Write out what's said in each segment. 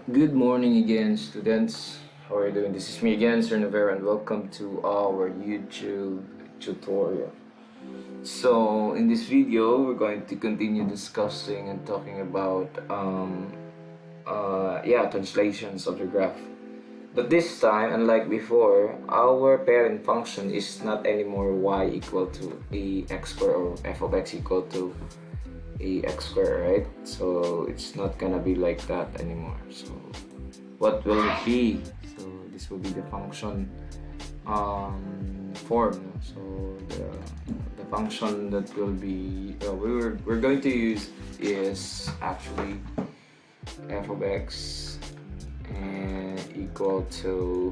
Good morning again, students. How are you doing? This is me again, Sir Navarro, and welcome to our YouTube tutorial. So, in this video, we're going to continue discussing and talking about translations of the graph. But this time, unlike before, our parent function is not anymore y equal to ax squared or f of x equal to ax squared, right? So it's not gonna be like that anymore. So what will it be? So this will be the function form. So the function that will be we're going to use is actually f of x and equal to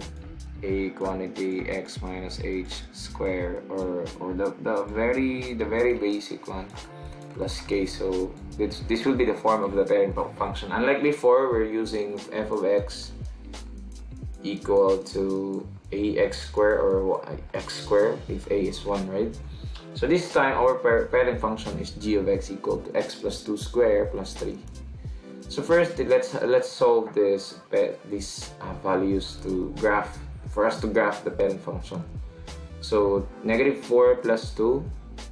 a quantity x minus h square, or the very basic one plus k. So this will be the form of the parent function. Unlike before, we're using f of x equal to ax square or x square if a is 1, right? So this time our parent function is g of x equal to x plus 2 square plus 3. So first, let's solve these values to graph, for us to graph the parent function. So negative 4 plus 2.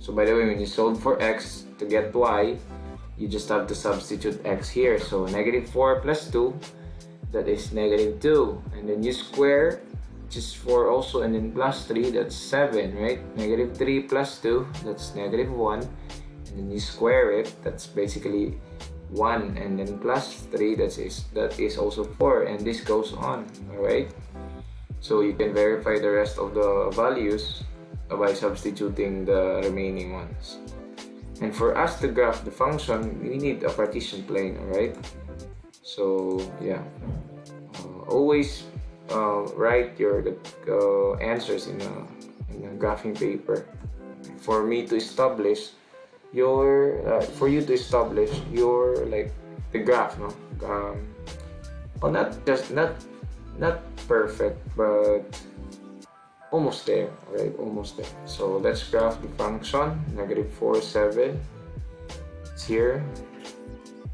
So by the way, when you solve for x to get y, you just have to substitute x here. So negative 4 plus 2, that is negative 2. And then you square, just 4 also, and then plus 3, that's 7, right? Negative 3 plus 2, that's negative 1. And then you square it, that's basically 1. And then plus 3, that is also 4. And this goes on, alright? So you can verify the rest of the values by substituting the remaining ones. And for us to graph the function, we need a partition plane, alright? So yeah, always write your answers in a graphing paper for me to establish for you to establish your the graph, no? Well, not perfect, but almost there, right? Almost there. So let's graph the function. Negative 4, 7. It's here.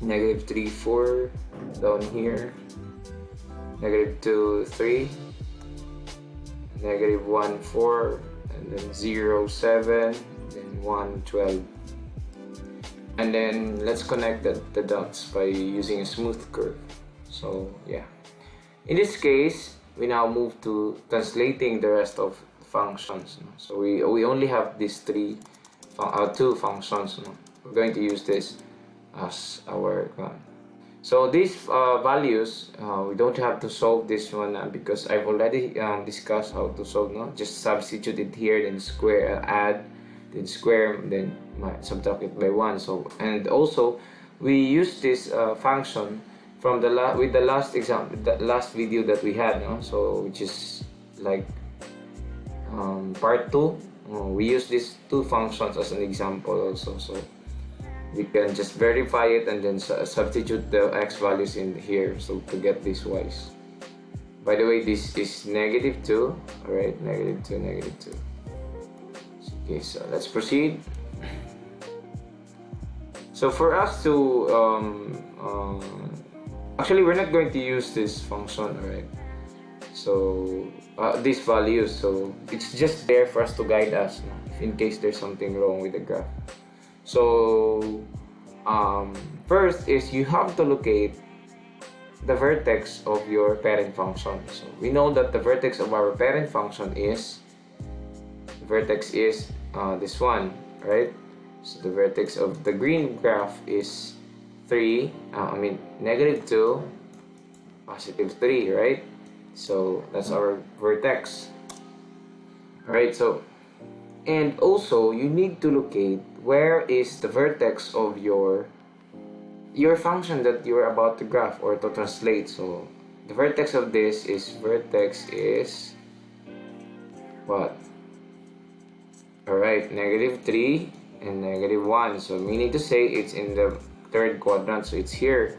Negative 3, 4. Down here. Negative 2, 3. Negative 1, 4. And then 0, 7. Then 1, 12. And then let's connect the dots by using a smooth curve. So yeah. In this case, we now move to translating the rest of functions. So we only have these two functions. We're going to use this as our so these values, we don't have to solve this one because I've already discussed how to solve. Just substitute it here, then square, add, then square, then subtract it by 1. So, and also we use this function from the last example, the last video that we had, so which is like part 2. We use these two functions as an example also, so we can just verify it and then substitute the x values in here, so to get these y's. By the way, this is negative 2, alright, negative 2, negative 2. Okay, so let's proceed. So for us to actually, we're not going to use this function, alright? So these values, so it's just there for us to guide us, if in case there's something wrong with the graph. So first is you have to locate the vertex of your parent function. So we know that the vertex of our parent function is this one, right? So the vertex of the green graph is negative 2, positive 3, right? So that's our vertex. Alright, so and also you need to locate where is the vertex of your function that you're about to graph or to translate. So the vertex of this is what? Alright, negative 3 and negative 1. So meaning to say it's in the third quadrant, so it's here.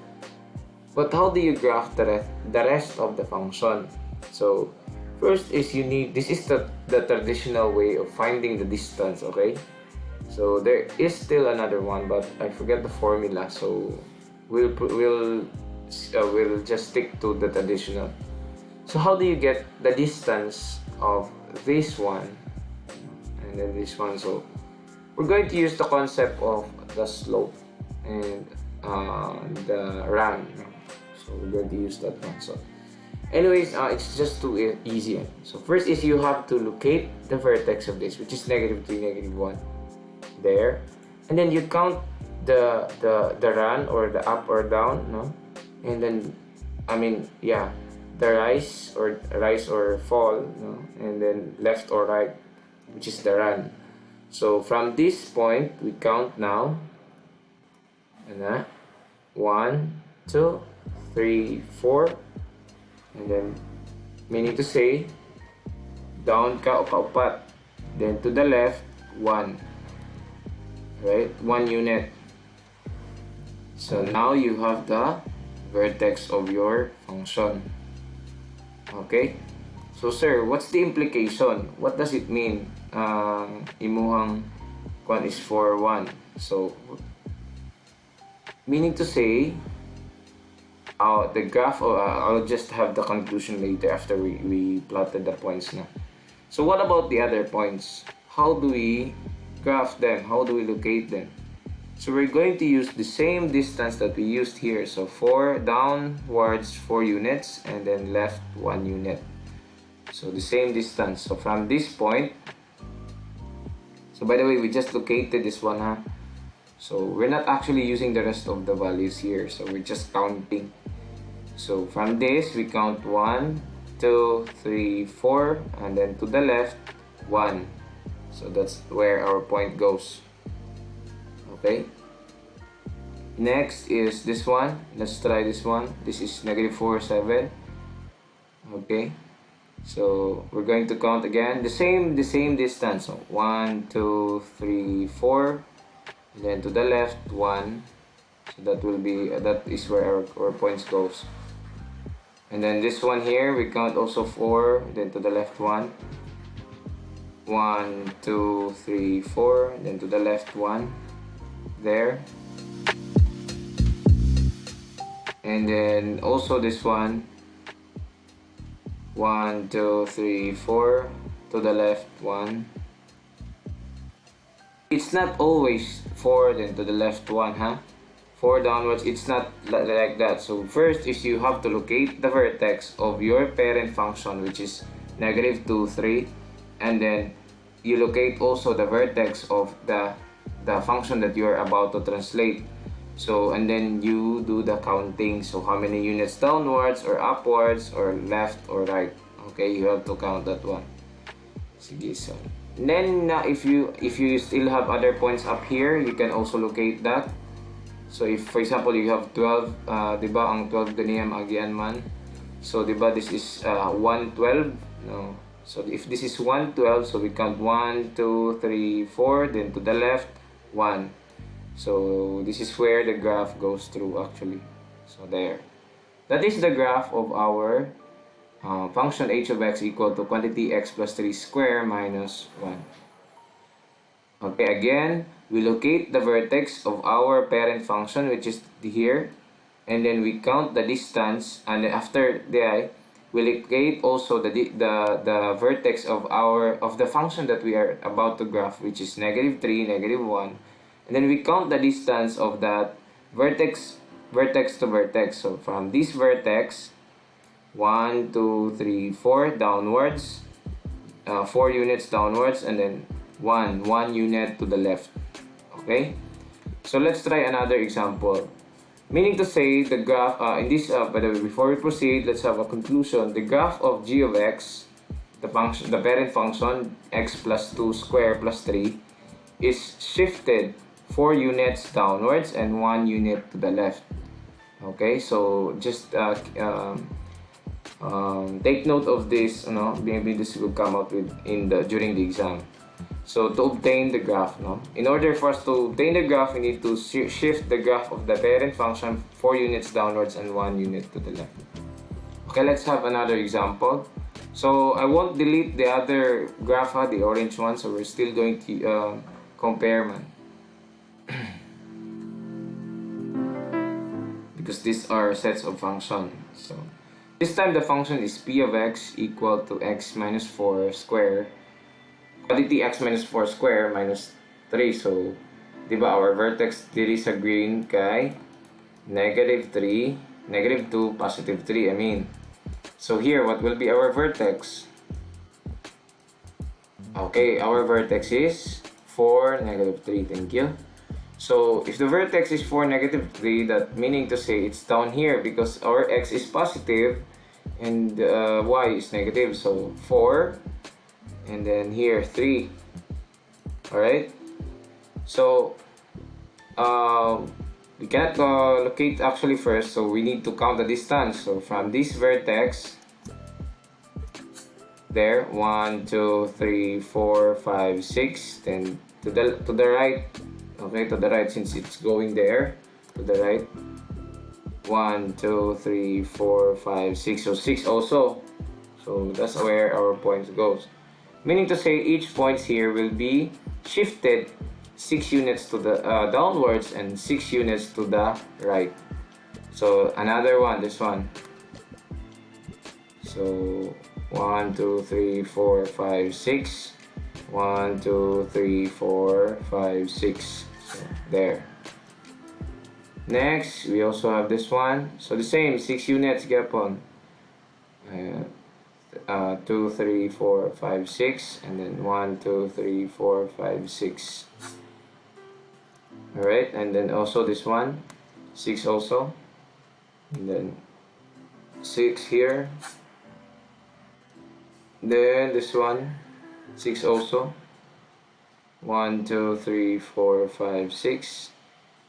But how do you graph the rest of the function? So first is this is the traditional way of finding the distance, okay? So there is still another one, but I forget the formula, so we'll we'll just stick to the traditional. So how do you get the distance of this one and then this one? So we're going to use the concept of the slope and the run. So we're going to use that one. So anyways, it's just too easy. So first is you have to locate the vertex of this, which is -3, -1 there, and then you count the run or the up or down, no, and then the rise or fall, no, and then left or right, which is the run. So from this point we count now, and 1, 2, 3, 4, and then meaning to say down ka o kaupat, then to the left 1, right, 1 unit. So now you have the vertex of your function. Okay, so sir, what's the implication? What does it mean? Imuhang kwan is 4, 1. So meaning to say, the graph, I'll just have the conclusion later after we plotted the points na. So what about the other points? How do we graph them? How do we locate them? So we're going to use the same distance that we used here. So 4 downwards 4 units and then left 1 unit. So the same distance. So from this point, so by the way, we just located this one, huh? So we're not actually using the rest of the values here. So we're just counting. So from this, we count 1, 2, 3, 4, and then to the left, 1. So that's where our point goes. Okay. Next is this one. Let's try this one. This is -4, 7. Okay. So we're going to count again the same distance. So 1, 2, 3, 4, and then to the left 1. So that is where our points goes. And then this one here, we count also 4, then to the left 1. 1, 2, 3, 4, and then to the left 1. There. And then also this one. 1, 2, 3, 4, to the left 1. It's not always 4 then to the left 1, huh? 4 downwards, it's not like that. So first is you have to locate the vertex of your parent function, which is -2, 3, and then you locate also the vertex of the function that you're about to translate. So and then you do the counting. So how many units downwards or upwards or left or right? Okay, you have to count that one. Sige, so then if you still have other points up here, you can also locate that. So if for example you have 12, diba ang 12 ganyan agian man. So diba this is 112, no. So if this is 112, so we count 1, 2, 3, 4, then to the left 1. So this is where the graph goes through actually. So there. That is the graph of our function h of x equal to quantity x plus 3 square minus 1. Okay, again, we locate the vertex of our parent function, which is here. And then we count the distance. And then after that, we locate also the vertex of the function that we are about to graph, which is -3, -1. And then we count the distance of that vertex to vertex. So from this vertex, 1, 2, 3, 4 downwards, 4 units downwards, and then 1 unit to the left. Okay? So let's try another example. Meaning to say the graph, by the way, before we proceed, let's have a conclusion. The graph of g of x, the parent function, x plus 2 square plus 3, is shifted 4 units downwards and 1 unit to the left. Okay, so just take note of this. Maybe this will come out during the exam. So to obtain the graph, in order for us to obtain the graph, we need to shift the graph of the parent function 4 units downwards and 1 unit to the left. Okay, let's have another example. So I won't delete the other graph, the orange one. So we're still going to compare, man. because these are sets of function. So this time the function is p of x equal to x minus 4 square, quantity x minus 4 square minus 3. So, di ba our vertex diri sa green kay -3, -2, +3, I mean. So here, what will be our vertex? Okay, our vertex is 4, -3. Thank you. So, if the vertex is 4, -3, that meaning to say it's down here because our x is positive and y is negative. So, 4 and then here 3. Alright? So, we cannot locate actually first, so we need to count the distance. So, from this vertex, there, 1, 2, 3, 4, 5, 6, then to the right, okay, to the right since it's going there, to the right, 1, 2, 3, 4, 5, 6, so 6 also. So that's where our points goes. Meaning to say each points here will be shifted 6 units to the downwards and 6 units to the right. So another one, this one. So 1, 2, 3, 4, 5, 6. 1, 2, 3, 4, 5, 6. So there. Next, we also have this one. So the same, 6 units, gapon. 2, 3, 4, 5, 6, and then 1, 2, 3, 4, 5, 6. Alright, and then also this one, 6 also, and then 6 here, then this one, 6 also, 1, 2, 3, 4, 5, 6,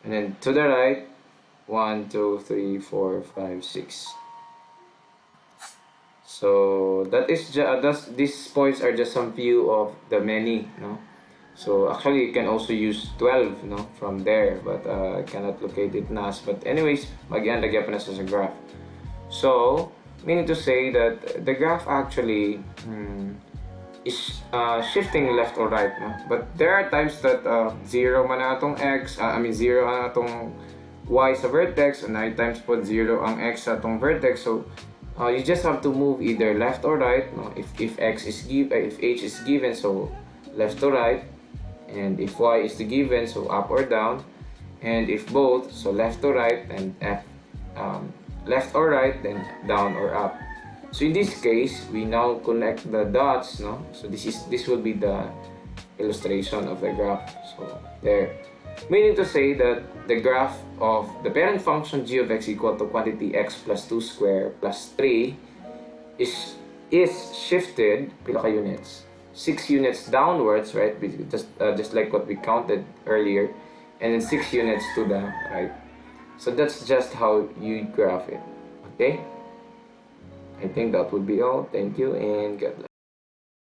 and then to the right, 1, 2, 3, 4, 5, 6. So that is these points are just some few of the many, no? So actually you can also use 12, no, from there, but I cannot locate it nas. But anyways, lagyan pa na sa graph. So meaning to say that the graph actually is shifting left or right, no? But there are times that 0 man na atong x, 0 ang atong y sa vertex, and 9 times po 0 ang x sa atong vertex. So you just have to move either left or right, no? If x is if h is given, so left to right, and if y is the given, so up or down, and if both, so left to right, and left or right, then down or up. So in this case, we now connect the dots, no? So this will be the illustration of the graph. So there, meaning to say that the graph of the parent function g of x equal to quantity x plus 2 square plus 3 is shifted pila ka units, 6 units downwards, right? Just like what we counted earlier, and then 6 units to the right. So that's just how you graph it. Okay, I think that would be all. Thank you and God bless.